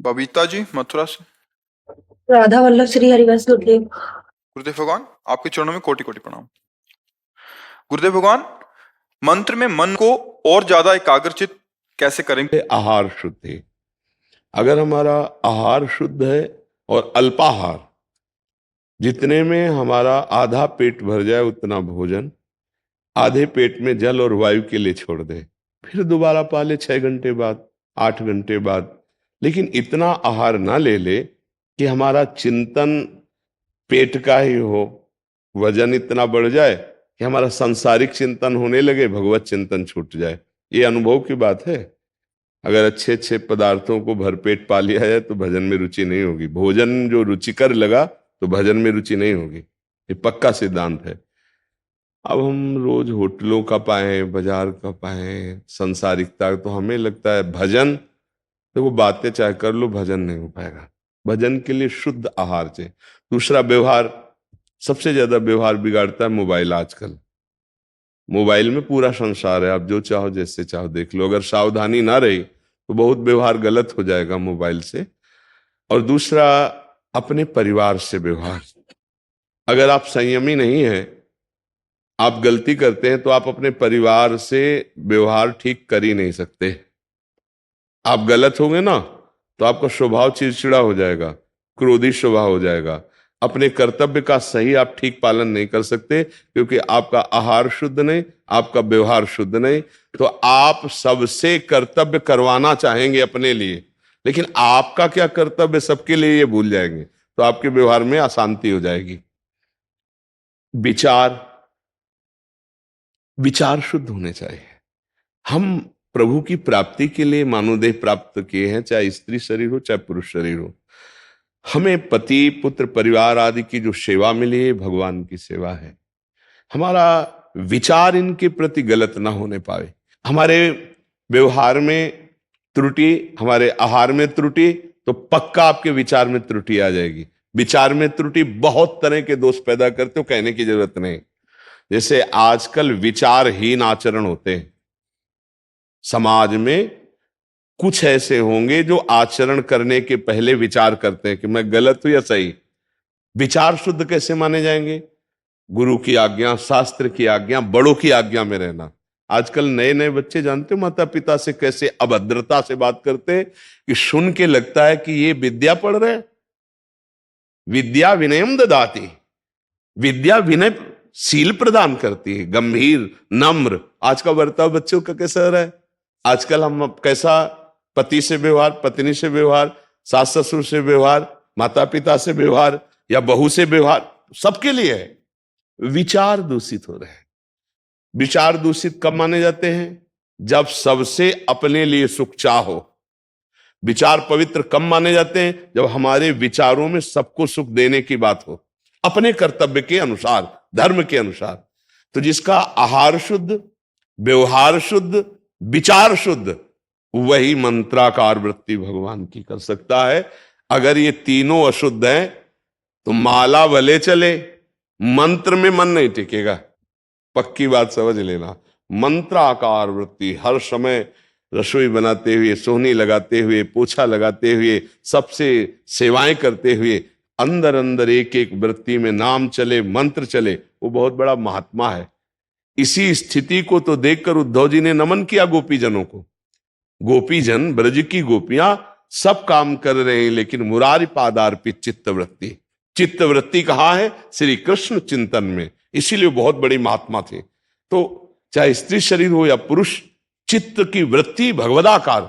बबीता जी मथुरा से। राधा वल्लभ श्री हरिवंश गुरुदेव। गुरुदेव भगवान, आपके चरणों में कोटि कोटि प्रणाम। गुरुदेव भगवान, मंत्र में मन को और ज्यादा एकाग्रचित कैसे करेंगे? आहार शुद्धि। अगर हमारा आहार शुद्ध है और अल्पाहार, जितने में हमारा आधा पेट भर जाए उतना भोजन आधे पेट में जल और वायु के लिए छोड़ दे, फिर दोबारा पाले 6 घंटे बाद, 8 घंटे बाद, लेकिन इतना आहार ना ले ले कि हमारा चिंतन पेट का ही हो, वजन इतना बढ़ जाए कि हमारा सांसारिक चिंतन होने लगे, भगवत चिंतन छूट जाए। ये अनुभव की बात है। अगर अच्छे अच्छे पदार्थों को भरपेट पा लिया जाए तो भजन में रुचि नहीं होगी। भोजन जो रुचिकर लगा तो भजन में रुचि नहीं होगी। ये पक्का सिद्धांत है। अब हम रोज होटलों का पाए, बाजार का पाए, संसारिकता, तो हमें लगता है भजन, तो वो बातें चाहे कर लो, भजन नहीं हो पाएगा। भजन के लिए शुद्ध आहार चाहिए। दूसरा, व्यवहार। सबसे ज्यादा व्यवहार बिगाड़ता है मोबाइल। आजकल मोबाइल में पूरा संसार है, आप जो चाहो जैसे चाहो देख लो। अगर सावधानी ना रही तो बहुत व्यवहार गलत हो जाएगा मोबाइल से। और दूसरा, अपने परिवार से व्यवहार। अगर आप संयमी नहीं हैं, आप गलती करते हैं, तो आप अपने परिवार से व्यवहार ठीक कर ही नहीं सकते। आप गलत होंगे ना तो आपका स्वभाव चिड़चिड़ा हो जाएगा, क्रोधी स्वभाव हो जाएगा। अपने कर्तव्य का सही आप ठीक पालन नहीं कर सकते, क्योंकि आपका आहार शुद्ध नहीं, आपका व्यवहार शुद्ध नहीं। तो आप सबसे कर्तव्य करवाना चाहेंगे अपने लिए, लेकिन आपका क्या कर्तव्य सबके लिए ये भूल जाएंगे, तो आपके व्यवहार में अशांति हो जाएगी। विचार शुद्ध होने चाहिए। हम प्रभु की प्राप्ति के लिए मानवदेह प्राप्त किए हैं, चाहे स्त्री शरीर हो चाहे पुरुष शरीर हो। हमें पति पुत्र परिवार आदि की जो सेवा मिली है, भगवान की सेवा है। हमारा विचार इनके प्रति गलत ना होने पाए। हमारे व्यवहार में त्रुटि, हमारे आहार में त्रुटि, तो पक्का आपके विचार में त्रुटि आ जाएगी। विचार में त्रुटि बहुत तरह के दोष पैदा करते हो, कहने की जरूरत नहीं। जैसे आजकल विचारहीन आचरण होते हैं समाज में। कुछ ऐसे होंगे जो आचरण करने के पहले विचार करते हैं कि मैं गलत हूं या सही। विचार शुद्ध कैसे माने जाएंगे? गुरु की आज्ञा, शास्त्र की आज्ञा, बड़ों की आज्ञा में रहना। आजकल नए नए बच्चे, जानते हो माता पिता से कैसे अभद्रता से बात करते हैं कि सुन के लगता है कि ये विद्या पढ़ रहे। विद्या विनयम ददाति। विद्या विनय शील प्रदान करती है, गंभीर नम्र। आज का बर्ताव बच्चों का कैसा हो रहा है? आजकल हम कैसा पति से व्यवहार, पत्नी से व्यवहार, सास ससुर से व्यवहार, माता पिता से व्यवहार या बहू से व्यवहार, सबके लिए है। विचार दूषित हो रहे हैं। विचार दूषित कब माने जाते हैं? जब सबसे अपने लिए सुख चाहो। विचार पवित्र कब माने जाते हैं? जब हमारे विचारों में सबको सुख देने की बात हो, अपने कर्तव्य के अनुसार, धर्म के अनुसार। तो जिसका आहार शुद्ध, व्यवहार शुद्ध, विचार शुद्ध, वही मंत्राकार वृत्ति भगवान की कर सकता है। अगर ये तीनों अशुद्ध हैं तो माला भले चले, मंत्र में मन नहीं टिकेगा। पक्की बात समझ लेना। मंत्राकार वृत्ति, हर समय रसोई बनाते हुए, सोहनी लगाते हुए, पोछा लगाते हुए, सबसे सेवाएं करते हुए, अंदर अंदर एक एक वृत्ति में नाम चले, मंत्र चले, वो बहुत बड़ा महात्मा है। इसी स्थिति को तो देखकर उद्धव जी ने नमन किया गोपीजनों को। गोपीजन, ब्रज की गोपियां सब काम कर रहे हैं, लेकिन मुरारी पादार्पित चित्तवृत्ति। चित्तवृत्ति कहाँ है? श्री कृष्ण चिंतन में। इसीलिए बहुत बड़ी महात्मा थे। तो चाहे स्त्री शरीर हो या पुरुष, चित्त की वृत्ति भगवदाकार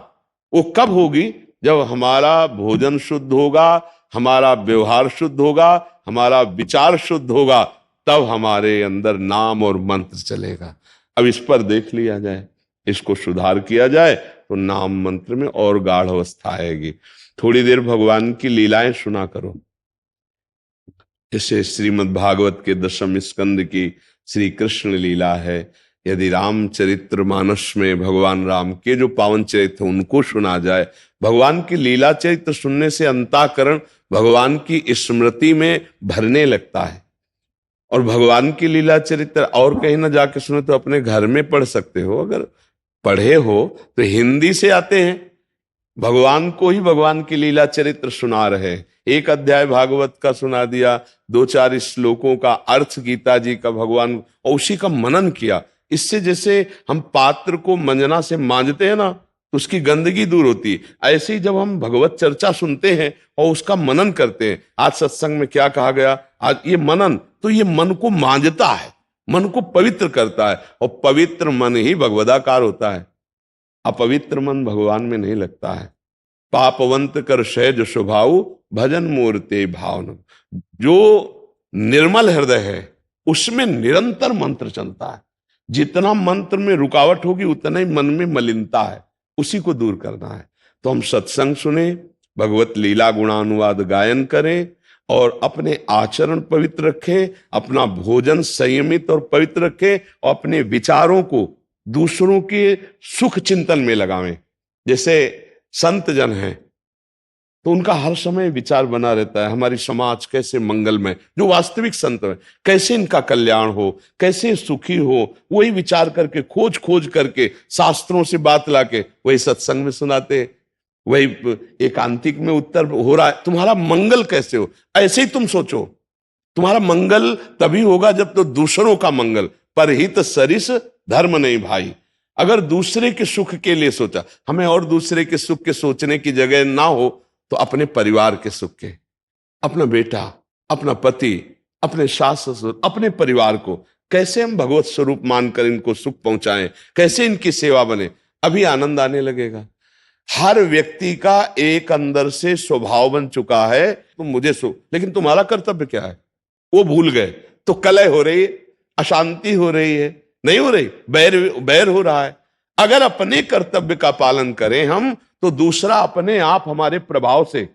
वो कब होगी? जब हमारा भोजन शुद्ध होगा, हमारा व्यवहार शुद्ध होगा, हमारा विचार शुद्ध होगा, तब हमारे अंदर नाम और मंत्र चलेगा। अब इस पर देख लिया जाए, इसको सुधार किया जाए तो नाम मंत्र में और गाढ़ अवस्था आएगी। थोड़ी देर भगवान की लीलाएं सुना करो। जैसे श्रीमद् भागवत के 10वें स्कंद की श्री कृष्ण लीला है। यदि रामचरित्र मानस में भगवान राम के जो पावन चरित्र उनको सुना जाए, भगवान की लीला चरित्र सुनने से अंतःकरण भगवान की स्मृति में भरने लगता है। और भगवान की लीला चरित्र और कहीं ना जाके सुने तो अपने घर में पढ़ सकते हो। अगर पढ़े हो तो हिंदी से आते हैं, भगवान को ही भगवान की लीला चरित्र सुना रहे। एक अध्याय भागवत का सुना दिया, 2-4 श्लोकों का अर्थ गीता जी का भगवान, और उसी का मनन किया। इससे जैसे हम पात्र को मंजना से मांजते हैं ना, तो उसकी गंदगी दूर होती है। ऐसे ही जब हम भगवत चर्चा सुनते हैं और उसका मनन करते हैं, आज सत्संग में क्या कहा गया, आज ये मनन, तो ये मन को मांजता है, मन को पवित्र करता है, और पवित्र मन ही भगवदाकार होता है। अपवित्र मन भगवान में नहीं लगता है। पापवंत कर सहज स्वभाव भजन मूर्ते भावन। जो निर्मल हृदय है उसमें निरंतर मंत्र चलता है। जितना मंत्र में रुकावट होगी उतना ही मन में मलिनता है, उसी को दूर करना है। तो हम सत्संग सुने, भगवत लीला गुणानुवाद गायन करें, और अपने आचरण पवित्र रखें, अपना भोजन संयमित और पवित्र रखें, और अपने विचारों को दूसरों के सुख चिंतन में लगावें। जैसे संत जन हैं तो उनका हर समय विचार बना रहता है, हमारी समाज कैसे मंगलमय, जो वास्तविक संत है कैसे इनका कल्याण हो, कैसे सुखी हो, वही विचार करके खोज करके शास्त्रों से बात लाके वही सत्संग में सुनाते हैं। वही एकांतिक में उत्तर हो रहा है, तुम्हारा मंगल कैसे हो, ऐसे ही तुम सोचो। तुम्हारा मंगल तभी होगा जब तो दूसरों का मंगल, परहित सरिस धर्म नहीं भाई। अगर दूसरे के सुख के लिए सोचा, हमें और दूसरे के सुख के सोचने की जगह ना हो, तो अपने परिवार के सुख के, अपना बेटा, अपना पति, अपने सास ससुर, अपने परिवार को कैसे हम भगवत स्वरूप मानकर इनको सुख पहुंचाएं, कैसे इनकी सेवा बने, अभी आनंद आने लगेगा। हर व्यक्ति का एक अंदर से स्वभाव बन चुका है, तुम मुझे सुख, लेकिन तुम्हारा कर्तव्य क्या है वो भूल गए, तो कलह हो रही है, अशांति हो रही है, नहीं हो रही, बैर हो रहा है। अगर अपने कर्तव्य का पालन करें हम, तो दूसरा अपने आप हमारे प्रभाव से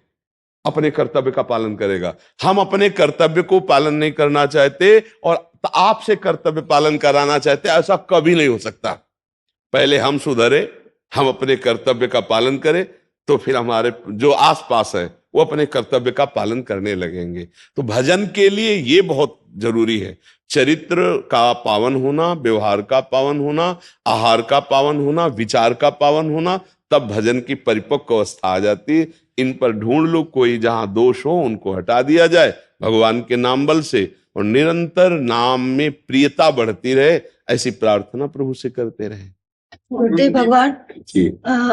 अपने कर्तव्य का पालन करेगा। हम अपने कर्तव्य को पालन नहीं करना चाहते और आपसे कर्तव्य पालन कराना चाहते, ऐसा कभी नहीं हो सकता। पहले हम सुधरे, हम अपने कर्तव्य का पालन करें, तो फिर हमारे जो आसपास है वो अपने कर्तव्य का पालन करने लगेंगे। तो भजन के लिए ये बहुत जरूरी है, चरित्र का पावन होना, व्यवहार का पावन होना, आहार का पावन होना, विचार का पावन होना, तब भजन की परिपक्व अवस्था आ जाती है। इन पर ढूंढ लो, कोई जहां दोष हो उनको हटा दिया जाए भगवान के नाम बल से, और निरंतर नाम में प्रियता बढ़ती रहे, ऐसी प्रार्थना प्रभु से करते रहे। गुरुदेव भगवान,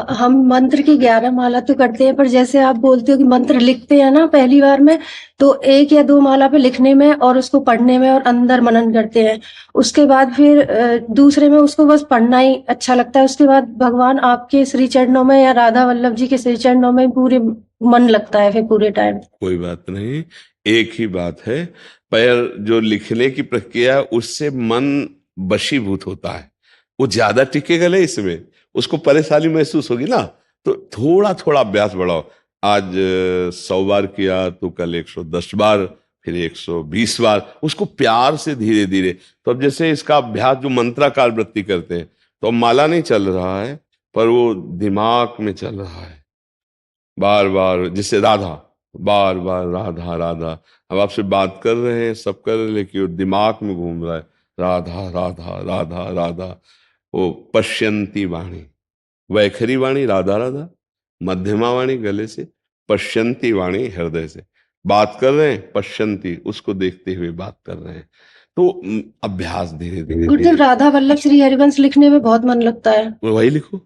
हम मंत्र की 11 माला तो करते हैं, पर जैसे आप बोलते हो कि मंत्र लिखते हैं ना पहली बार में, तो 1 या 2 माला पे लिखने में और उसको पढ़ने में और अंदर मनन करते हैं, उसके बाद फिर दूसरे में उसको बस पढ़ना ही अच्छा लगता है। उसके बाद भगवान आपके श्री चरणों में या राधा वल्लभ जी के श्री चरणों में पूरे मन लगता है फिर पूरे टाइम। कोई बात नहीं, एक ही बात है, पर जो लिखने की प्रक्रिया उससे मन वशीभूत होता है, वो ज्यादा टिकेगा नहीं इसमें, उसको परेशानी महसूस होगी ना, तो थोड़ा थोड़ा अभ्यास बढ़ाओ। आज 100 बार किया तो कल 110 बार, फिर 120 बार, उसको प्यार से धीरे धीरे। तो अब जैसे इसका अभ्यास जो मंत्राकार वृत्ति करते हैं, तो माला नहीं चल रहा है पर वो दिमाग में चल रहा है, बार बार, जिससे राधा, बार बार राधा राधा। अब आपसे बात कर रहे हैं, सब कर रहे हैं, लेकिन वो दिमाग में घूम रहा है, राधा राधा राधा राधा। वो पश्यंती वाणी, वैखरी वाणी राधा राधा, मध्यमा वाणी गले से, पश्यंती वाणी हृदय से। बात कर रहे हैं, पश्यंती उसको देखते हुए बात कर रहे हैं। तो अभ्यास धीरे धीरे। गुरुदेव, राधा वल्लभ श्री हरिवंश लिखने में बहुत मन लगता है, वही लिखो,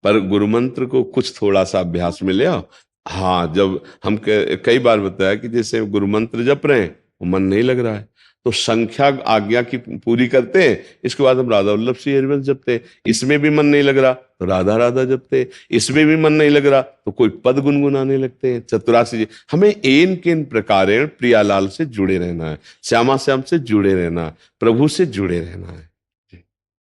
पर गुरु मंत्र को कुछ थोड़ा सा अभ्यास में ले आओ। हाँ, जब हम कई बार बताया कि जैसे गुरु मंत्र जप रहे हैं, वो मन नहीं लग रहा है, तो संख्या आज्ञा की पूरी करते हैं, इसके बाद हम राधा वल्लभ श्री हरिवंश जपते हैं। इसमें भी मन नहीं लग रहा तो राधा राधा जपते हैं, इसमें भी मन नहीं लग रहा तो कोई पद गुनगुनाने लगते हैं। 84 जी। हमें एन केन प्रकारेण प्रियालाल से जुड़े रहना है, श्यामा श्याम से जुड़े रहना है, प्रभु से जुड़े रहना है।